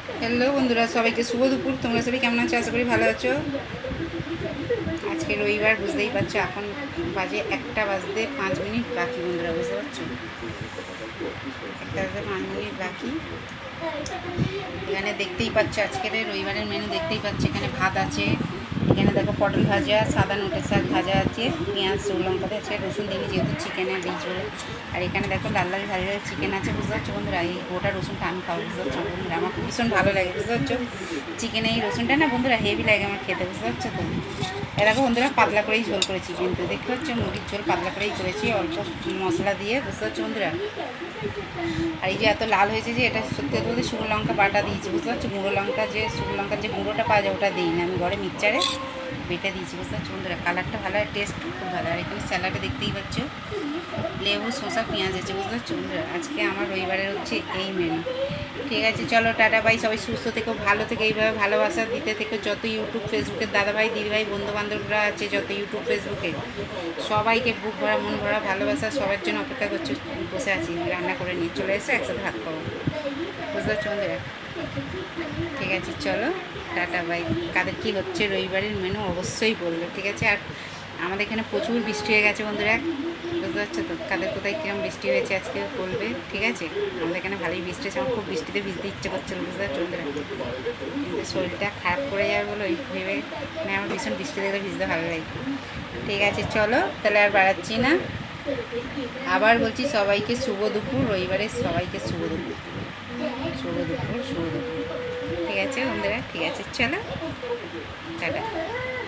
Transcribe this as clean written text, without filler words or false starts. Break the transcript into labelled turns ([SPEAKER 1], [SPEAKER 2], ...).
[SPEAKER 1] Hello বন্ধুরা, সবাইকে শুভ দুপুর। তোমরা সবাই কেমন আছো? আশা করি ভালো আছো। আজকে রবিবার, বুঝতেই পারছো। এখন বাজে 1:05 বাকি বন্ধুরা, বুঝতে পারছো? 1:05 বাকি। এখানে দেখতেই পাচ্ছ আজকের রবিবারের মেনু দেখতেই পাচ্ছ। এখানে ভাত আছে, এখানে দেখো পটল ভাজা, সাদা নোটের শাক ভাজা আছে, পেঁয়াজ লঙ্কাতে আছে, রসুন দিনই যেহেতু চিকেনের দিই চলে। আর এখানে দেখো লাল লাল ভাজা ভাজা চিকেন আছে, বুঝতে পারছো বন্ধুরা। এই গোটা রসুনটা আমি খাবো, বুঝতে পারছো বন্ধুরা। আমার ভীষণ ভালো লাগে, বুঝতে পারছো। চিকেনে এই রসুনটা না বন্ধুরা হেভি লাগে আমার খেতে, বুঝতে পারছো তো। এরকম বন্ধুরা পাতলা করেই ঝোল করেছি, কিন্তু দেখতে পাচ্ছ মুরগির ঝোল পাতলা করেই করেছি, অল্প মশলা দিয়ে, বুঝতে পারছো বন্ধুরা। আর এই যে এত লাল হয়েছে যে, এটা সত্যি বলতে শুকনো লঙ্কা বাটা দিয়েছি, বুঝতে পারছো। গুঁড়ো লঙ্কা, যে শুকনো লঙ্কার যে গুঁড়োটা পাওয়া যায় ওটা দিই না, আমি ঘরে মিক্সচারে বেটে দিয়েছি, বুঝতে পারছো বন্ধুরা। কালারটা ভালো, আর টেস্ট খুব ভালো। আর এখানে স্যালাডে দেখতেই পাচ্ছ লেবু, শসা, পেঁয়াজ আছে, বুঝতে পারছো বন্ধুরা। আজকে আমার রবিবারের হচ্ছে এই মেনু। ঠিক আছে, চলো টাটা বাই। সবাই সুস্থ থেকো, ভালো থেকে এইভাবে ভালোবাসা দিতে থেকো। যত ইউটিউব ফেসবুকের দাদাভাই দিদিভাই বন্ধুবান্ধবরা আছে, যত ইউটিউব ফেসবুকে সবাইকে বুক ভরা মন ভরা ভালোবাসা, সবার জন্য অপেক্ষা করছি। বসে আছি, রান্না করে নিয়ে চলে এসে একসাথে ভাত খাবো, বুঝতে পারছো বন্ধুরা। ঠিক আছে, চলো টাটা বাই। কাদের কী হচ্ছে রবিবারের মেনু অবশ্যই বলবে, ঠিক আছে। আর আমাদের এখানে প্রচুর বৃষ্টি হয়ে গেছে বন্ধুরা, বুঝতে পারছো তো। কাদের কোথায় কিরম বৃষ্টি হয়েছে আজকে বলবে, ঠিক আছে। আমাদের এখানে ভালোই বৃষ্টি হয়েছে, আমার খুব বৃষ্টিতে ভিজতে ইচ্ছে করছিল, বুঝতে পারছো বন্ধুরা। কিন্তু শরীরটা খারাপ করে যাবে বলে ওই ভেবে, মানে আমার ভীষণ বৃষ্টি দেখলে ভিজতে ভালো লাগে। ঠিক আছে, চলো তাহলে আর বাড়াচ্ছি না। আবার বলছি সবাইকে শুভ দুপুর, রবিবারের সবাইকে শুভ দুপুর, শুভ দুপুর, শুভ দুপুর। ঠিক আছে বন্ধুরা, ঠিক আছে, চলো টাটা।